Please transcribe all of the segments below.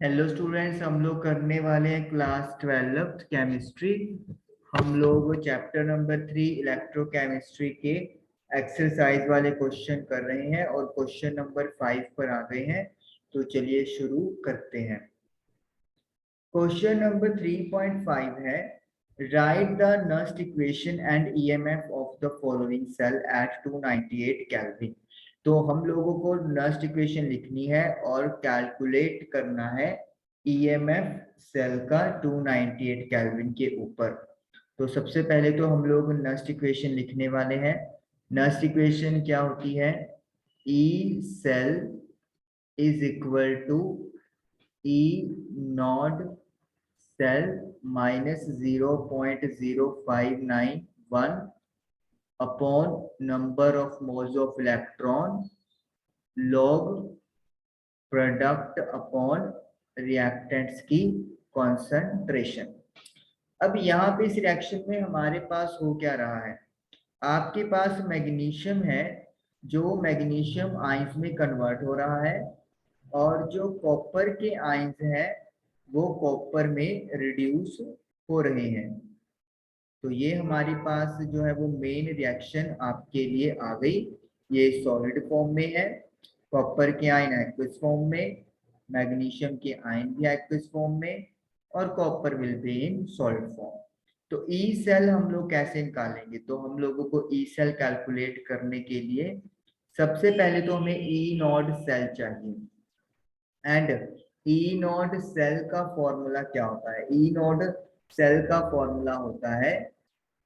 Hello students, हम लोग करने वाले हैं क्लास 12th केमिस्ट्री। हम लोग चैप्टर नंबर 3 इलेक्ट्रोकेमिस्ट्री के एक्सरसाइज वाले क्वेश्चन कर रहे हैं और क्वेश्चन नंबर 5 पर आ गए हैं। तो चलिए शुरू करते हैं। क्वेश्चन नंबर 3.5 है, write the Nernst equation and EMF of the following cell at 298 kelvin. तो हम लोगों को नस्ट इक्वेशन लिखनी है और कैलकुलेट करना है ईएमएफ सेल का 298 केल्विन के ऊपर। तो सबसे पहले तो हम लोग नस्ट इक्वेशन लिखने वाले हैं। नस्ट इक्वेशन क्या होती है? E cell is equal to E naught cell minus 0.0591 upon number of moles of electron log product upon reactants की कॉन्सेंट्रेशन। अब यहाँ पे इस रिएक्शन में हमारे पास हो क्या रहा है? आपके पास मैग्नीशियम है जो मैग्नीशियम आयंस में कन्वर्ट हो रहा है और जो कॉपर के आयंस हैं वो कॉपर में रिड्यूस हो रहे हैं। तो ये हमारे पास जो है वो मेन रिएक्शन आपके लिए आ गई। ये सॉलिड फॉर्म में है, कॉपर के आयन एक्वस फॉर्म में, मैग्नीशियम के आयन भी एक्वस फॉर्म में और copper will be in solid form. तो ई सेल हम लोग कैसे निकालेंगे? तो हम लोगों को ई सेल कैलकुलेट करने के लिए सबसे पहले तो हमें ई नॉट सेल चाहिए। एंड ई नॉट सेल का फॉर्मूला क्या होता है? ई नॉट सेल का फॉर्मूला होता है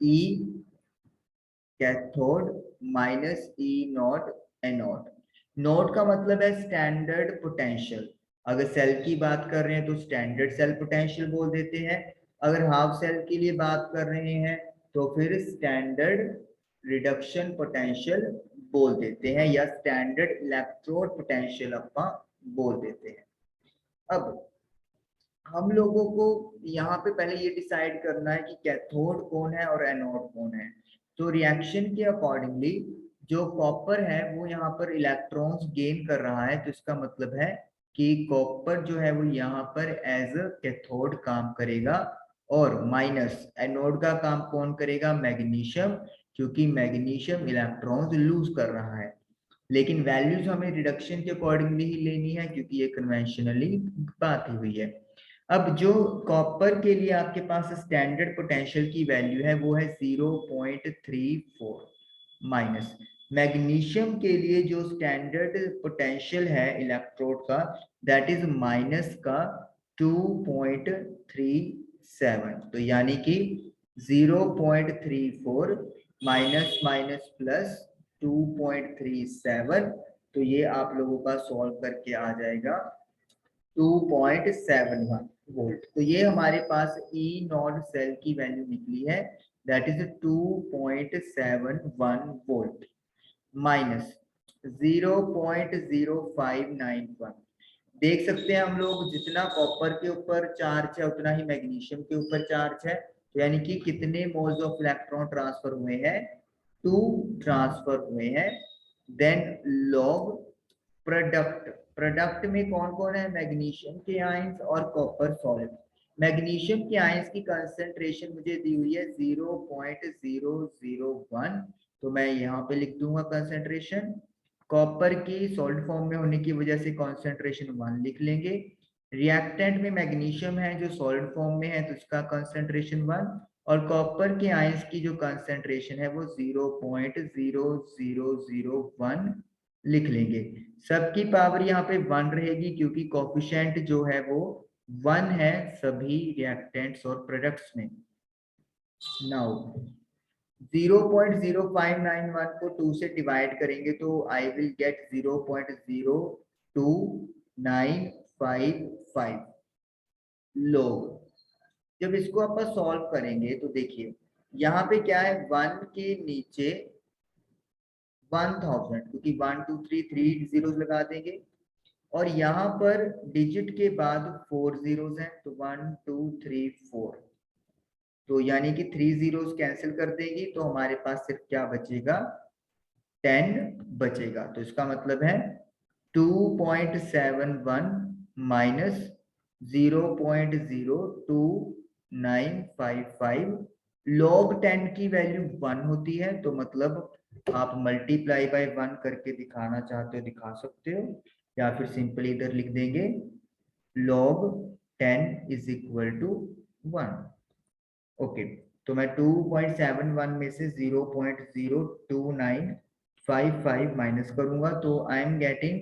ई cathode minus E not anode. Node का मतलब है स्टैंडर्ड पोटेंशियल। अगर सेल की बात कर रहे हैं तो स्टैंडर्ड सेल पोटेंशियल बोल देते हैं। अगर हाफ सेल के लिए बात कर रहे हैं तो फिर स्टैंडर्ड रिडक्शन पोटेंशियल बोल देते हैं या स्टैंडर्ड इलेक्ट्रोड पोटेंशियल अपा बोल देते हैं। अब हम लोगों को यहाँ पे पहले ये डिसाइड करना है कि कैथोड कौन है और एनोड कौन है। तो रिएक्शन के अकॉर्डिंगली जो कॉपर है वो यहाँ पर इलेक्ट्रॉन्स गेन कर रहा है, तो इसका मतलब है कि कॉपर जो है वो यहाँ पर एज अ कैथोड काम करेगा और माइनस एनोड का काम कौन करेगा? मैग्नीशियम, क्योंकि मैग्नीशियम इलेक्ट्रॉन्स लूज कर रहा है। लेकिन वैल्यूज हमें रिडक्शन के अकॉर्डिंगली ही लेनी है क्योंकि ये कन्वेंशनली बात ही हुई है। अब जो कॉपर के लिए आपके पास स्टैंडर्ड पोटेंशियल की वैल्यू है वो है 0.34 माइनस मैग्नीशियम के लिए जो स्टैंडर्ड पोटेंशियल है इलेक्ट्रोड का दैट इज माइनस का 2.37। तो यानी कि 0.34 माइनस माइनस प्लस 2.37। तो ये आप लोगों का सॉल्व करके आ जाएगा 2.71 वोल्ट। तो ये हमारे पास ई नॉट सेल की वैल्यू निकली है, दैट इज 2.71 वोल्ट माइनस 0.0591। देख सकते हैं हम लोग जितना कॉपर के ऊपर चार्ज है उतना ही मैग्नीशियम के ऊपर चार्ज है। तो यानी कि कितने मोल्स ऑफ इलेक्ट्रॉन ट्रांसफर हुए हैं? 2 ट्रांसफर हुए हैं। देन लॉग प्रोडक्ट, प्रोडक्ट में कौन कौन है? मैग्नीशियम के आयंस और कॉपर सॉलिड। मैग्नीशियम के आयंस की कंसंट्रेशन मुझे दी हुई है 0.001, तो मैं यहाँ पे लिख दूंगा कंसंट्रेशन। कॉपर की सॉलिड फॉर्म में होने की वजह से कंसंट्रेशन 1 लिख लेंगे। रिएक्टेंट में मैग्नीशियम है जो सॉलिड फॉर्म में है तो इसका कंसंट्रेशन 1, और कॉपर के आयंस की जो कंसंट्रेशन है वो 0.0001 लिख लेंगे। सबकी पावर यहाँ पे 1 रहेगी क्योंकि कोफिशिएंट जो है वो 1 है सभी रिएक्टेंट्स और प्रोडक्ट्स में। नाउ 0.0591 को 2 से डिवाइड करेंगे तो आई विल गेट 0.02955 लोग। जब इसको आप सॉल्व करेंगे तो देखिए यहाँ पे क्या है, 1 के नीचे 1000 क्योंकि 1 2 3 3 जीरोस लगा देंगे और यहाँ पर डिजिट के बाद 4 जीरोस हैं तो 1 2 3 4, तो यानी कि 3 जीरोस कैंसिल कर देंगे तो हमारे पास सिर्फ क्या बचेगा? 10 बचेगा। तो इसका मतलब है 2.71 माइनस 0.02955, log 10 की वैल्यू 1 होती है, तो मतलब आप मल्टीप्लाई बाय 1 करके दिखाना चाहते हो दिखा सकते हो, या फिर सिंपली इधर लिख देंगे log 10 is equal to 1। Okay, तो मैं 2.71 में से 0.02955 माइनस करूंगा, तो I am getting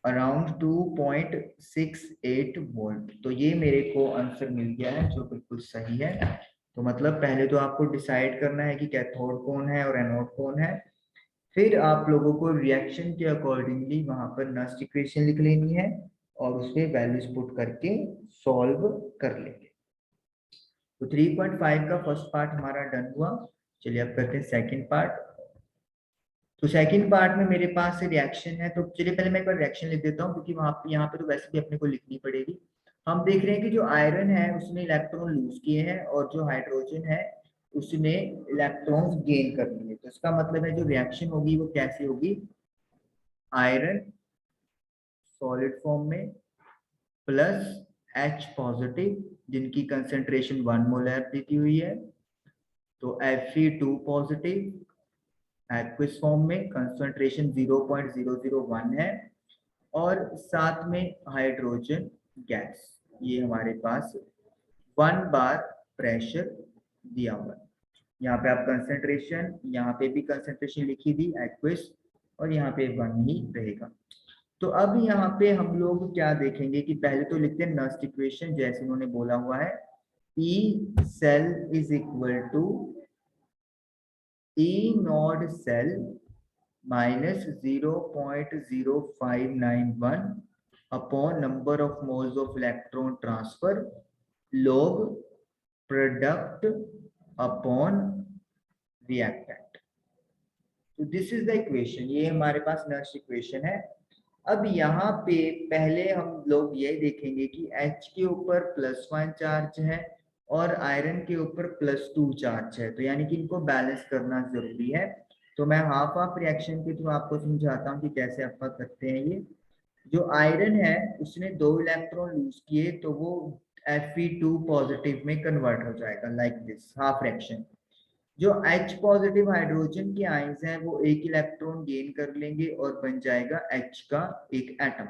around 2.68 volt. तो ये मेरे को आंसर मिल गया है जो बिल्कुल सही है। तो मतलब पहले तो आपको डिसाइड करना है कि कैथोड कौन है और एनोड कौन है, फिर आप लोगों को रिएक्शन के अकॉर्डिंगली वहां पर नस्ट इक्वेशन लिख लेनी है और उसके वैल्यूज पुट करके सॉल्व कर लेंगे। तो 3.5 का फर्स्ट पार्ट हमारा डन हुआ। चलिए अब करते हैं सेकंड पार्ट। तो सेकंड पार्ट में मेरे पास रिएक्शन है, तो चलिए पहले मैं एक बार रिएक्शन लिख देता हूँ, क्योंकि वहां पे यहाँ पे तो वैसे भी अपने को लिखनी पड़ेगी। हम देख रहे हैं कि जो आयरन है उसने इलेक्ट्रॉन लूज किए हैं और जो हाइड्रोजन है उसने इलेक्ट्रॉन्स गेन कर लिए। तो इसका मतलब है जो रिएक्शन होगी वो कैसे होगी, आयरन सॉलिड फॉर्म में प्लस H पॉजिटिव जिनकी कंसेंट्रेशन 1 मोलर दी हुई है, तो Fe2 पॉजिटिव एक्विस फॉर्म में कंसंट्रेशन 0.001 है, और साथ में हाइड्रोजन गैस, ये हमारे पास 1 बार प्रेशर दिया हुआ है। यहाँ पे आप कंसंट्रेशन, यहाँ पे भी कंसंट्रेशन लिखी थी एक्विस, और यहाँ पे 1 ही रहेगा। तो अब यहाँ पे हम लोग क्या देखेंगे कि पहले तो लिखते हैं नस्ट इक्वेशन, जैसे उन्होंने बोला हुआ है E cell is equal to E naught cell minus 0.0591 upon number of moles of electron transfer log product upon reactant। तो दिस इज द इक्वेशन, ये हमारे पास नेक्स्ट इक्वेशन है। अब यहाँ पे पहले हम लोग ये देखेंगे कि H के ऊपर +1 चार्ज है और आयरन के ऊपर +2 चार्ज है, तो यानी कि इनको बैलेंस करना जरूरी है। तो मैं हाफ हाफ रिएक्शन के थ्रू आपको समझाता हूँ कि कैसे आपका करते हैं ये। जो आयरन है उसने 2 इलेक्ट्रॉन लूज किए, तो वो Fe2 पॉजिटिव में कन्वर्ट हो जाएगा लाइक दिस हाफ रिएक्शन। जो H पॉजिटिव हाइड्रोजन के आयंस हैं वो एक इलेक्ट्रॉन गेन कर लेंगे और बन जाएगा H का एक एटम।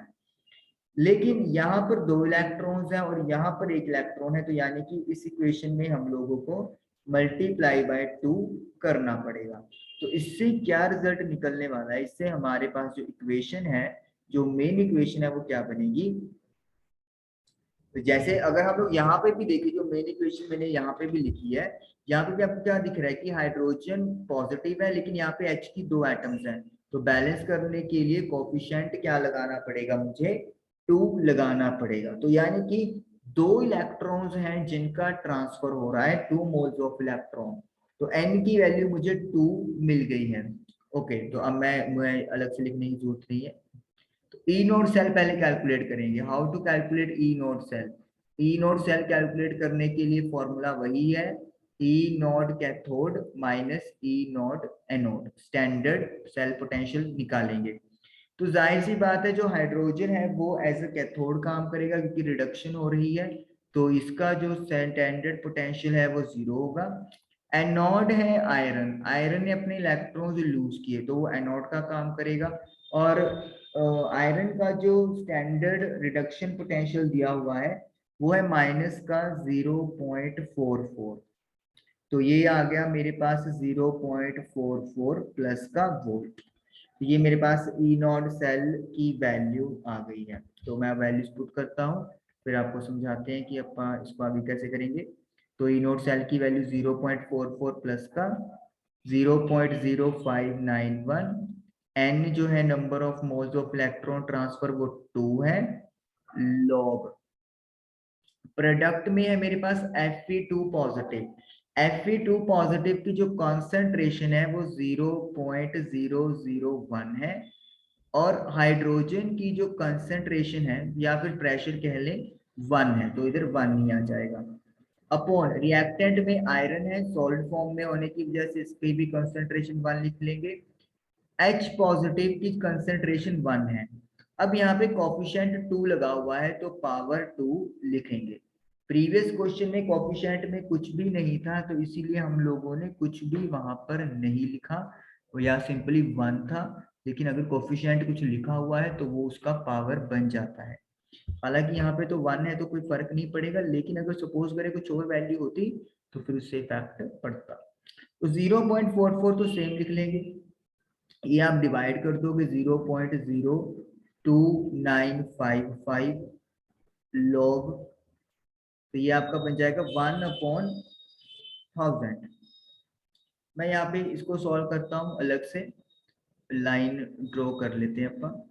लेकिन यहाँ पर 2 इलेक्ट्रॉन्स हैं और यहाँ पर एक इलेक्ट्रॉन है, तो यानी कि इस इक्वेशन में हम लोगों को मल्टीप्लाई बाय 2 करना पड़ेगा। तो इससे क्या रिजल्ट निकलने वाला है, इससे हमारे पास जो इक्वेशन है, जो मेन इक्वेशन है वो क्या बनेगी। तो जैसे अगर हम लोग यहाँ पे भी देखें, जो मेन इक्वेशन मैंने यहाँ पे भी लिखी है, यहाँ पे भी आपको क्या दिख रहा है कि हाइड्रोजन पॉजिटिव है लेकिन यहाँ पे H की 2 एटम्स हैं, तो बैलेंस करने के लिए कोफिशिएंट क्या लगाना पड़ेगा, मुझे 2 लगाना पड़ेगा। तो यानी कि 2 इलेक्ट्रॉन्स हैं जिनका ट्रांसफर हो रहा है 2 मोल्स ऑफ इलेक्ट्रॉन, तो N की वैल्यू मुझे 2 मिल गई है। ओके, तो अब मैं अलग से लिखने की जरूरत नहीं है। तो ई नोड सेल पहले कैलकुलेट करेंगे। How to calculate E naught cell. E naught cell calculate करने के लिए फॉर्मूला वही है, E naught cathode minus E naught anode, standard cell potential निकालेंगे। तो जाहिर सी बात है जो हाइड्रोजन है वो एज ए कैथोड काम करेगा क्योंकि रिडक्शन हो रही है, तो इसका जो स्टैंडर्ड पोटेंशियल है वो 0 होगा। एनोड है आयरन, आयरन ने अपने इलेक्ट्रॉन्स लूज किए तो वो एनोड का काम करेगा, और आयरन का जो स्टैंडर्ड रिडक्शन पोटेंशियल दिया हुआ है वो है माइनस का 0.44, तो ये आ गया मेरे पास 0.44 प्लस का वोल्ट। तो ये मेरे पास ई नॉट सेल की वैल्यू आ गई है। तो मैं वैल्यूज पुट करता हूँ, फिर आपको समझाते हैं कि अपन इसको आगे कैसे करेंगे। तो ई नॉट सेल की वैल्यू 0.44 प्लस का 0.0591, एन जो है number of moles of electron transfer वो 2 है, लॉग प्रोडक्ट में है मेरे पास Fe2 पॉजिटिव, Fe2 पॉजिटिव की जो कॉन्सेंट्रेशन है वो 0.001 है, और हाइड्रोजन की जो कंसंट्रेशन है या फिर प्रेशर कह लें 1 है, तो इधर 1 ही आ जाएगा। अपॉन रिएक्टेंट में आयरन है, सॉलिड फॉर्म में होने की वजह से इस पे भी कंसंट्रेशन 1 लिख लेंगे। H पॉजिटिव की कंसंट्रेशन 1 है, अब यहाँ पे कोफिशिएंट 2 लगा हुआ है तो पावर 2 लिखेंगे। प्रीवियस क्वेश्चन में कोफिशिएंट में कुछ भी नहीं था तो इसीलिए हम लोगों ने कुछ भी वहां पर नहीं लिखा, या सिंपली 1 था। लेकिन अगर कोफिशिएंट कुछ लिखा हुआ है तो वो उसका पावर बन जाता है। हालांकि यहाँ पे तो 1 है तो कोई फर्क नहीं पड़ेगा, लेकिन अगर सपोज करें कुछ और वैल्यू होती तो फिर उससे इफेक्ट पड़ता। तो 0.44 तो सेम लिख लेंगे। ये आप डिवाइड कर दोगे 0.02955 लॉग, तो ये आपका बन जाएगा 1/1000। मैं यहाँ पे इसको सॉल्व करता हूँ, अलग से लाइन ड्रॉ कर लेते हैं अपन।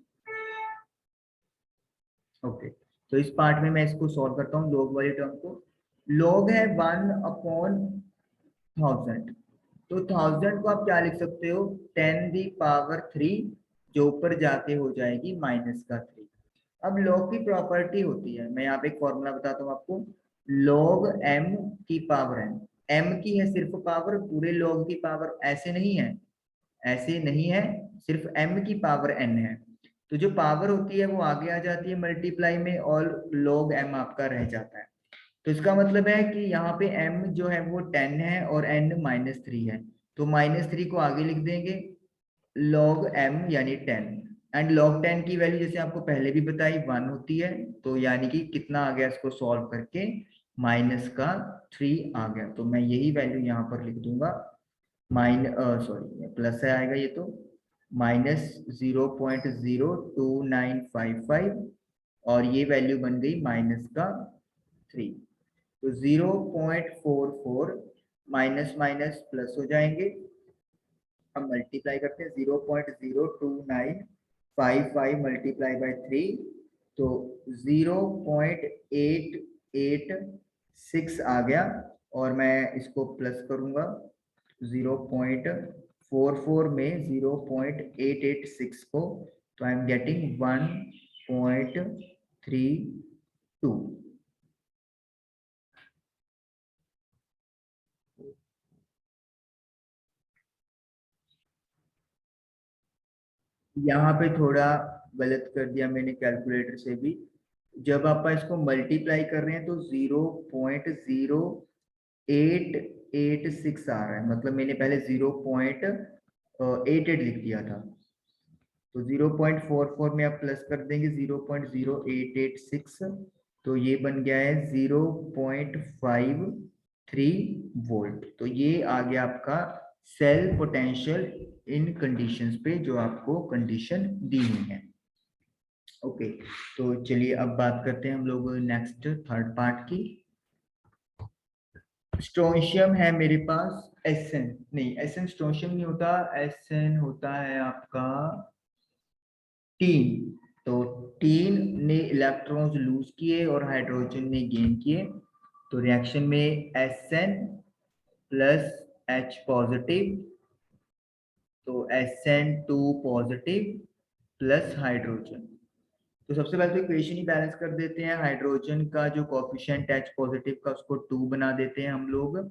ओके, तो इस पार्ट में मैं इसको सॉल्व करता हूँ लॉग वाली टर्म को। लॉग है 1/1000, तो 1000 को आप क्या लिख सकते हो, 10⁻3, जो ऊपर जाके हो जाएगी -3। अब लॉग की प्रॉपर्टी होती है, मैं यहाँ पे एक फॉर्मूला बताता हूँ आपको, log m की पावर n। m की है सिर्फ पावर, पूरे log की पावर ऐसे नहीं है, ऐसे नहीं है, सिर्फ m की पावर n है। तो जो पावर होती है वो आगे आ जाती है मल्टीप्लाई में, और log m आपका रह जाता है। तो इसका मतलब है कि यहाँ पे m जो है वो 10 है और n -3 है, तो -3 को आगे लिख देंगे, log m यानी 10। एंड log 10 की वैल्यू जैसे आपको पहले भी बताई 1 होती है, तो यानी कि कितना आ गया, इसको सॉल्व करके -3 आ गया। तो मैं यही वैल्यू यहाँ पर लिख दूंगा, सॉरी प्लस है आएगा ये, तो -0.02955, और ये वैल्यू बन गई -3। तो 0.44 माइनस माइनस प्लस हो जाएंगे। अब मल्टीप्लाई करते हैं, 0.02955 मल्टीप्लाई बाय 3, तो 0.886 आ गया। और मैं इसको प्लस करूंगा, 0.44 में 0.886 को, तो आई एम गेटिंग 1.32। यहाँ पे थोड़ा गलत कर दिया मैंने कैलकुलेटर से भी, जब आप इसको मल्टीप्लाई कर रहे हैं तो 0.0886 आ रहा है, मतलब मैंने पहले 0.88 लिख दिया था। तो 0.44 में आप प्लस कर देंगे 0.0886, तो ये बन गया है 0.53 वोल्ट। तो ये आ गया आपका सेल पोटेंशियल इन कंडीशंस पे जो आपको कंडीशन दी हुई है। ओके, तो चलिए अब बात करते हैं हम लोग नेक्स्ट थर्ड पार्ट की। स्ट्रोंशियम है मेरे पास, एसएन नहीं, एसएन स्ट्रोंशियम नहीं होता, एसएन होता है आपका टीन। तो टीन ने इलेक्ट्रॉन्स लूज किए और हाइड्रोजन ने गेन किए, तो रिएक्शन में एसएन प्लस एच पॉजिटिव, तो SN2 पॉजिटिव प्लस हाइड्रोजन। तो सबसे पहले तो इक्वेशन ही बैलेंस कर देते हैं, हाइड्रोजन का जो कोफिशिएंट H पॉजिटिव का उसको 2 बना देते हैं हम लोग,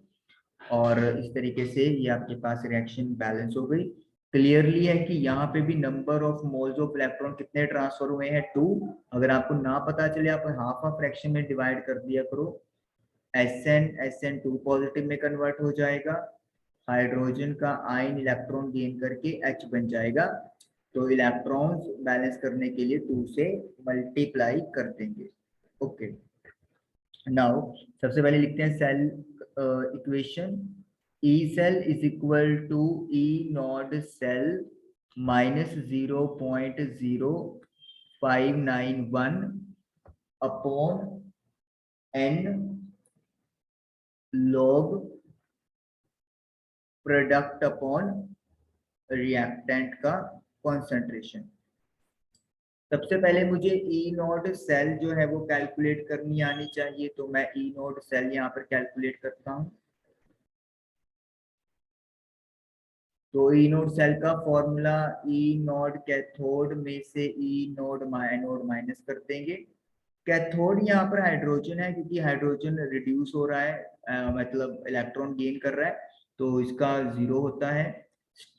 और इस तरीके से ये आपके पास रिएक्शन बैलेंस हो गई। क्लियरली है कि यहाँ पे भी number of moles of electron कितने ट्रांसफर हुए हैं, 2। अगर आपको ना पता चले आप हाफ ऑफ फ्रैक्शन में डिवाइड कर दिया करो, SN2 पॉजिटिव में कन्वर्ट हो जाएगा, हाइड्रोजन का आयन इलेक्ट्रॉन गेन करके H बन जाएगा, तो इलेक्ट्रॉन्स बैलेंस करने के लिए 2 से मल्टीप्लाई कर देंगे। ओके, नाउ सबसे पहले लिखते हैं cell equation. E cell is equal to E naught cell minus 0.0591 upon n log product upon reactant का कॉन्सेंट्रेशन। सबसे पहले मुझे ई नोड सेल जो है वो कैलकुलेट करनी आनी चाहिए, तो मैं ई नोड सेल यहाँ पर कैलकुलेट करता हूँ। तो ई नोड सेल का फॉर्मूला, ई नोड कैथोड में से ई नोड एनोड माइनस कर देंगे। कैथोड यहाँ पर हाइड्रोजन है, क्योंकि हाइड्रोजन रिड्यूस हो रहा है, मतलब इलेक्ट्रॉन गेन कर रहा है, तो इसका 0 होता है।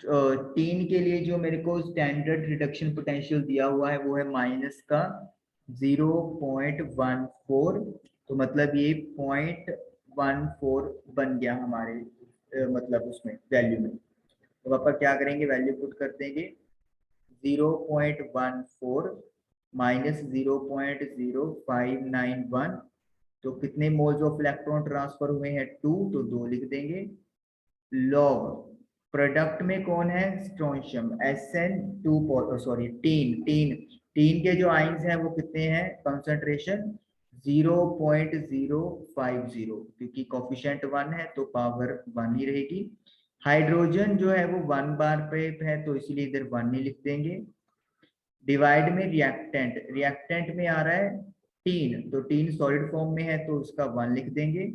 तीन के लिए जो मेरे को स्टैंडर्ड रिडक्शन पोटेंशियल दिया हुआ है वो है माइनस का 0.14, तो मतलब ये 0.14 बन गया हमारे मतलब उसमें वैल्यू में। तो पापा क्या करेंगे, वैल्यू पुट कर देंगे 0.14 माइनस 0.0591, तो कितने मोल्स ऑफ इलेक्ट्रॉन ट्रांसफर हुए हैं 2, तो 2 लिख देंगे। लॉग प्रोडक्ट में कौन है, strontium SN2, sorry tin tin tin के जो आइंस हैं वो कितने हैं, कंसंट्रेशन 0.050, क्योंकि कोफिशिएंट 1 है तो पावर 1 ही रहेगी। हाइड्रोजन जो है वो 1 बार पे है तो इसीलिए इधर 1 ही लिख देंगे। डिवाइड में रिएक्टेंट, रिएक्टेंट में आ रहा है टीन, तो टीन सॉलिड फॉर्म में है तो उसका 1 लिख देंगे।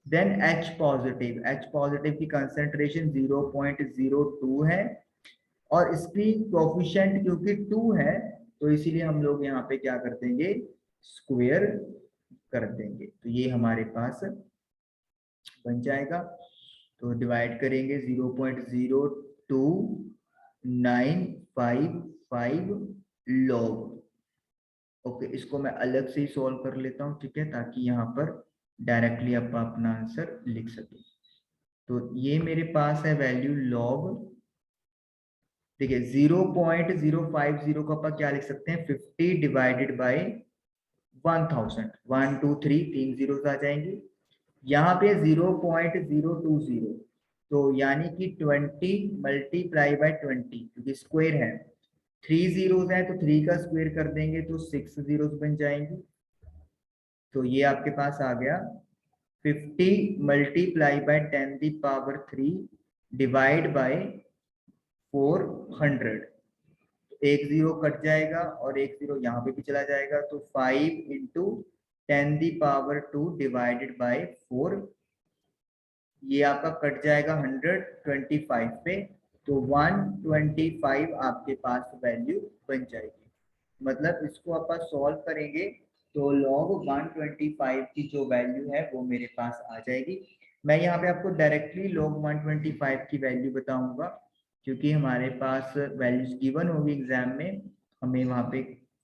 देन H पॉजिटिव की कंसेंट्रेशन 0.02 है और इसकी कोफिशिएंट क्योंकि 2 है तो इसीलिए हम लोग यहाँ पे क्या कर देंगे, स्क्वायर कर देंगे, तो ये हमारे पास बन जाएगा। तो डिवाइड करेंगे 0.02955 लॉग। ओके, इसको मैं अलग से ही सॉल्व कर लेता हूँ, ठीक है, ताकि यहाँ पर डायरेक्टली आप अपना आंसर लिख सके। तो ये मेरे पास है वैल्यू लॉग, देखिए 0.050 को अपन क्या लिख सकते हैं, 50 डिवाइडेड बाई 1000, 1 2 3 3 जीरो आ जाएंगे। यहाँ पे 0.020, तो यानी कि 20 मल्टीप्लाई बाई 20, क्योंकि स्क्वायर है, 3 जीरोस है तो 3 का स्क्वायर कर देंगे तो 6 जीरोस बन जाएंगे। तो ये आपके पास आ गया 50 multiply by 10 the power 3 divide by 400, एक जीरो कट जाएगा और एक जीरो यहाँ पे भी चला जाएगा, तो 5 into 10 the power 2 divided by 4, ये आपका कट जाएगा 125 पे, तो 125 आपके पास वैल्यू बन जाएगी। मतलब इसको आप सॉल्व करेंगे तो log 125 की जो वैल्यू है वो मेरे पास आ जाएगी। मैं यहाँ पे आपको डायरेक्टली log 125 की वैल्यू बताऊंगा, क्योंकि हमारे पास वैल्यूज गिवन होगी एग्जाम में, हमें वहाँ पे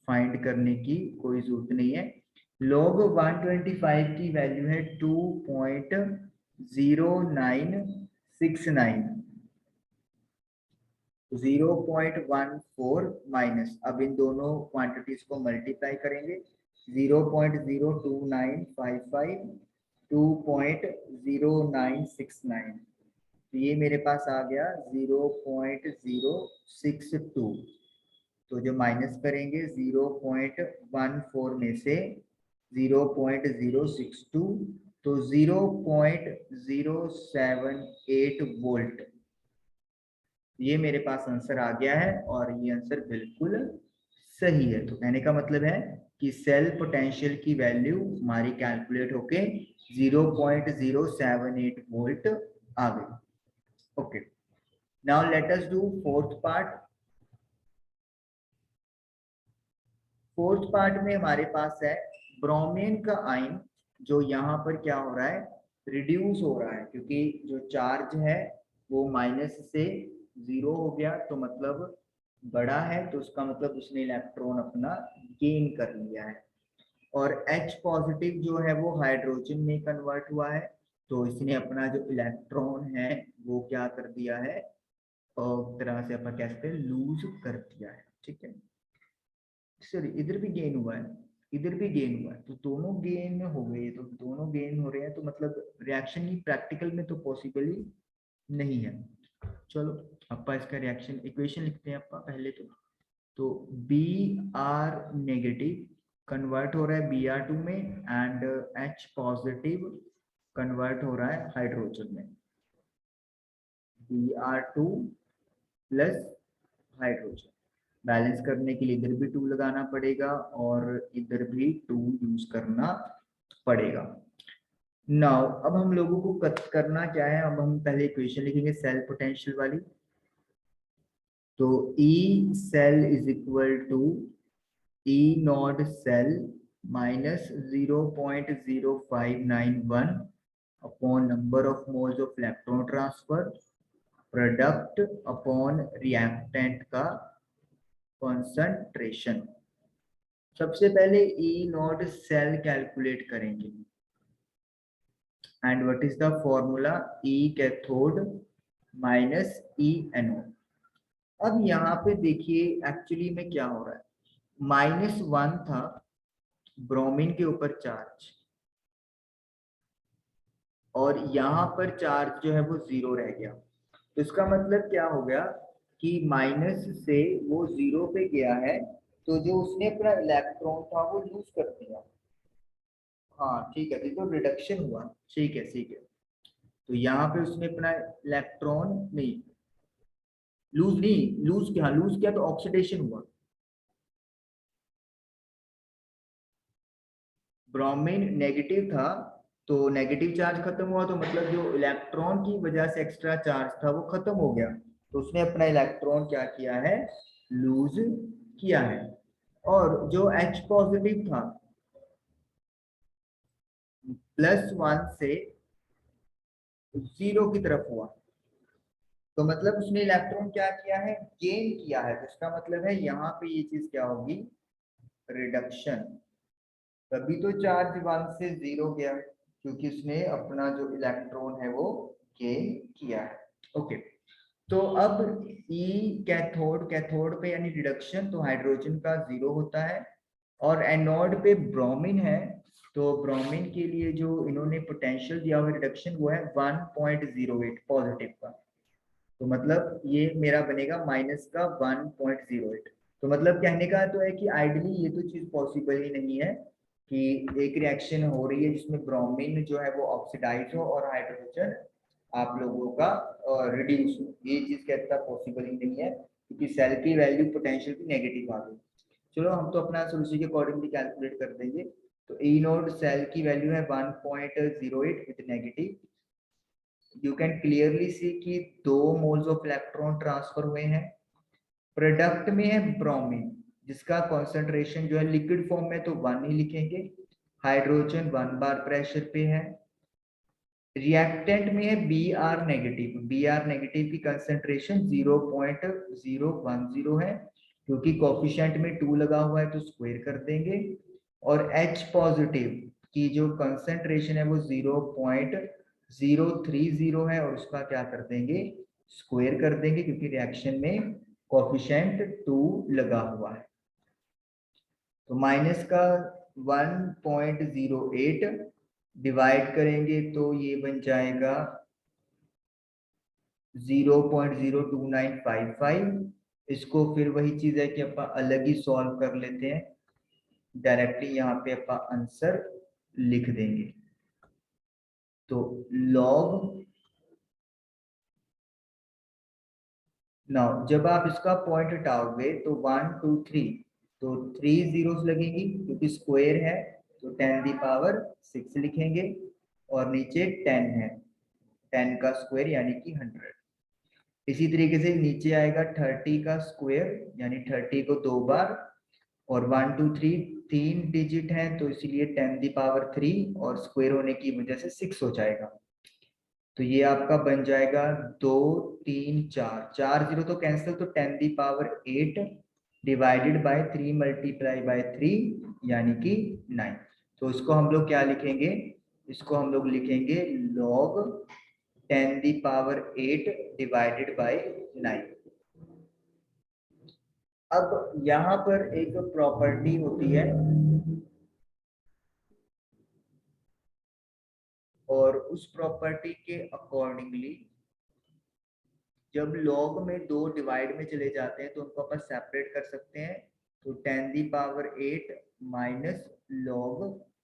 फाइंड करने की कोई जरूरत नहीं है। log 125 की वैल्यू है 2.0969, 0.14 माइनस, अब इन दोनों क्वांटिटीज को मल्टीप्लाई करेंगे, 0.02955 2.0969, तो ये मेरे पास आ गया 0.062, तो जो माइनस करेंगे 0.14 में से 0.062, तो 0.078 वोल्ट, ये मेरे पास आंसर आ गया है और ये आंसर बिल्कुल सही है। तो कहने का मतलब है कि सेल पोटेंशियल की वैल्यू हमारी कैलकुलेट होके 0.078 वोल्ट आ गई। Okay, now let us do fourth part. Fourth part में हमारे पास है ब्रोमीन का आयन, जो यहाँ पर क्या हो रहा है, रिड्यूस हो रहा है, क्योंकि जो चार्ज है वो माइनस से 0 हो गया, तो मतलब बड़ा है, तो उसका मतलब उसने इलेक्ट्रॉन अपना गेन कर लिया है। और H पॉजिटिव जो है वो हाइड्रोजन में कन्वर्ट हुआ है, तो इसने अपना जो इलेक्ट्रॉन है वो क्या कर दिया है, और तरह से अपन कह सकते हैं लूज कर दिया है, ठीक है। सर इधर भी गेन हुआ है, इधर भी गेन हुआ है, तो दोनों गेन हो गए, तो दोनों गेन हो रहे हैं, तो मतलब रिएक्शन ही प्रैक्टिकल में तो पॉसिबल ही नहीं है। चलो अपा इसका रिएक्शन इक्वेशन लिखते हैं अपा पहले तो Br नेगेटिव कन्वर्ट हो रहा है Br2 में एंड H पॉजिटिव कन्वर्ट हो रहा है हाइड्रोजन में, Br2 प्लस हाइड्रोजन, बैलेंस करने के लिए इधर भी 2 लगाना पड़ेगा और इधर भी 2 यूज करना पड़ेगा। नाउ अब हम लोगों को करना क्या है, अब हम पहले इक्वेशन लिखेंगे सेल पोटेंशियल वाली। तो E cell is equal to E naught cell minus 0.0591 upon number of moles of electron transfer product upon reactant का कॉन्सेंट्रेशन। सबसे पहले ई नॉट सेल कैलकुलेट करेंगे and what is the formula, E cathode minus E anode. अब यहाँ पे देखिए actually में क्या हो रहा है, -1 था ब्रोमीन के ऊपर चार्ज और यहाँ पर चार्ज जो है वो 0 रह गया। तो इसका मतलब क्या हो गया कि माइनस से वो 0 पे गया है, तो जो उसने अपना इलेक्ट्रॉन था वो लूज कर दिया। हाँ ठीक है, तो रिडक्शन हुआ। ठीक है ठीक है, तो यहाँ पे उसने अपना इलेक्ट्रॉन नहीं लूज किया, लूज किया तो ऑक्सीडेशन हुआ। ब्रोमीन नेगेटिव था तो नेगेटिव चार्ज खत्म हुआ, तो मतलब जो इलेक्ट्रॉन की वजह से एक्स्ट्रा चार्ज था वो खत्म हो गया, तो उसने अपना इलेक्ट्रॉन क्या किया है, लूज किया है। और जो H पॉजिटिव था +1 से 0 की तरफ हुआ, तो मतलब उसने इलेक्ट्रॉन क्या किया है, गेन किया है। तो इसका मतलब है यहाँ पे ये चीज क्या होगी, रिडक्शन। तभी तो चार्ज 1 से 0 गया, क्योंकि उसने अपना जो इलेक्ट्रॉन है वो गेन किया है। ओके, तो अब ई कैथोड, कैथोड पे यानी रिडक्शन, तो हाइड्रोजन का 0 होता है। और एनोड पे ब्रोमीन है, तो ब्रोमीन के लिए जो इन्होंने पोटेंशियल दिया हुआ रिडक्शन वो है 1.08 पॉजिटिव का। तो मतलब ये मेरा बनेगा माइनस का 1.08। तो मतलब कहने का तो है कि आइडियली ये तो चीज पॉसिबल ही नहीं है कि एक रिएक्शन हो रही है जिसमें ब्रोमीन जो है वो ऑक्सीडाइज हो और हाइड्रोजन आप लोगों का रिड्यूस हो। ये चीज कहता पॉसिबल ही नहीं है, क्योंकि सेल की वैल्यू पोटेंशियल की नेगेटिव आ गई। चलो हम तो अपना उसी के अकॉर्डिंगली कैलकुलेट कर देंगे। तो ई नोड सेल की वैल्यू है 1.08 with negative. You can clearly see कि 2 मोल्स ऑफ इलेक्ट्रॉन ट्रांसफर हुए हैं। प्रोडक्ट में है ब्रोमीन, जिसका कॉन्सेंट्रेशन जो है लिक्विड फॉर्म में तो 1 ही लिखेंगे, हाइड्रोजन 1 बार प्रेशर पे है। रिएक्टेंट में है B R negative, B R negative की कंसेंट्रेशन 0.010 है, क्योंकि कोफिशिएंट में 2 लगा हुआ है तो स्क्वायर कर देंगे। और H पॉजिटिव की जो कंसेंट्रेशन है वो 0.030 है, और उसका क्या कर देंगे, स्क्वायर कर देंगे, क्योंकि रिएक्शन में कोफिशिएंट 2 लगा हुआ है। तो माइनस का 1.08 डिवाइड करेंगे तो ये बन जाएगा 0.02955। इसको फिर वही चीज है कि अपन अलग ही सॉल्व कर लेते हैं, डायरेक्टली यहाँ पे अपन आंसर लिख देंगे। तो लॉग नाउ जब आप इसका पॉइंट हटाओगे तो 1 2 3, तो 3 जीरोस लगेंगी क्योंकि स्क्वायर है, तो 10⁶ लिखेंगे। और नीचे 10 है, 10 का स्क्वायर यानी कि 100। इसी तरीके से नीचे आएगा 30 का स्क्वायर, यानी 30 को 2 बार, और 1 2 3 3 डिजिट है तो इसीलिए 10⁻3 और स्क्वायर होने की वजह से 6 हो जाएगा। तो ये आपका बन जाएगा 2 3 4, 4 जीरो तो कैंसिल, तो 10⁸ डिवाइडेड बाय 3 मल्टीप्लाई बाय 3 यानी कि 9। तो इसको हम लोग क्या लिखेंगे, इसको हम लोग लिखेंगे लॉग 10⁸ डिवाइडेड बाय 9। अब यहाँ पर एक प्रॉपर्टी होती है, और उस प्रॉपर्टी के अकॉर्डिंगली जब लॉग में 2 डिवाइड में चले जाते हैं तो उनको अपन सेपरेट कर सकते हैं। तो 10⁸ माइनस लॉग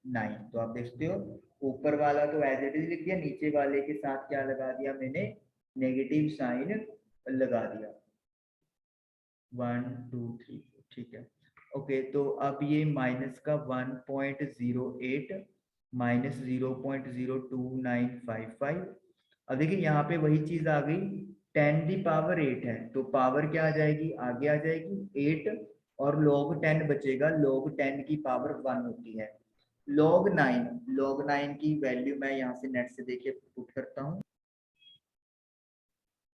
9, तो आप देखते हो ऊपर वाला तो एज इट इज लिख दिया, नीचे वाले के साथ क्या लगा दिया मैंने, नेगेटिव साइन लगा दिया। 1 2 3, ठीक है। ओके, तो अब ये माइनस का 1.08 माइनस 0.02955। अब देखिए यहाँ पे वही चीज आ गई, 10⁸ है तो पावर क्या आ जाएगी, आगे आ जाएगी 8, और log 10 बचेगा, log 10 की पावर 1 होती है। log 9, log 9 की वैल्यू मैं यहाँ से नेट से देखिए पुट करता हूँ।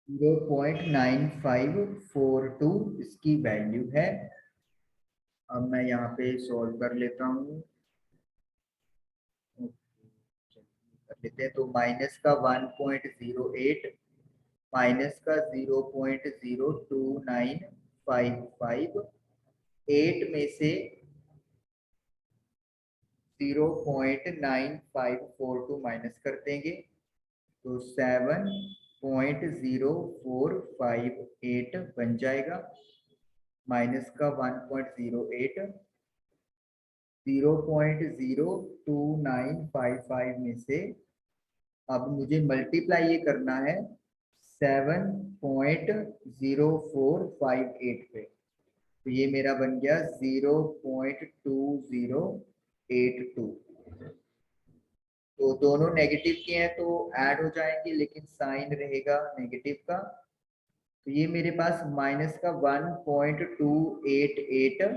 0.9542 इसकी वैल्यू है। अब मैं यहाँ पे सॉल्व कर लेता हूँ। कर लेते हैं, तो माइनस का 1.08 माइनस का 0.02955, 8 में से 0.9542 माइनस कर देंगे तो 7.0458 बन जाएगा। माइनस का 1.08 0.02955 में से अब मुझे मल्टीप्लाई ये करना है 7.0458 पे, तो ये मेरा बन गया 0.2082। तो दोनों नेगेटिव के हैं तो ऐड हो जाएंगे, लेकिन साइन रहेगा नेगेटिव का। तो ये मेरे पास माइनस का 1.288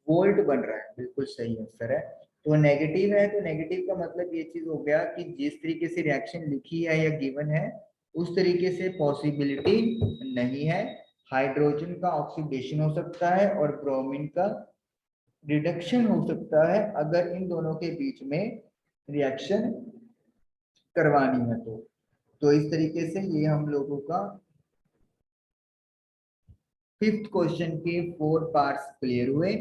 वोल्ट बन रहा है, बिल्कुल सही आंसर है। तो नेगेटिव है, तो नेगेटिव का मतलब ये चीज हो गया कि जिस तरीके से रिएक्शन लिखी है या गिवन है उस तरीके से पॉसिबिलिटी नहीं है। हाइड्रोजन का ऑक्सीडेशन हो सकता है और ब्रोमीन का रिडक्शन हो सकता है अगर इन दोनों के बीच में रिएक्शन करवानी है तो इस तरीके से ये हम लोगों का फिफ्थ क्वेश्चन के 4 पार्ट्स क्लियर हुए।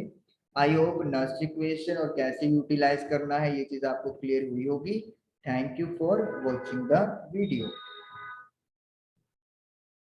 आई होप नस्ट इक्वेशन और कैसे यूटिलाइज करना है ये चीज आपको क्लियर हुई होगी। Thank you for watching the video.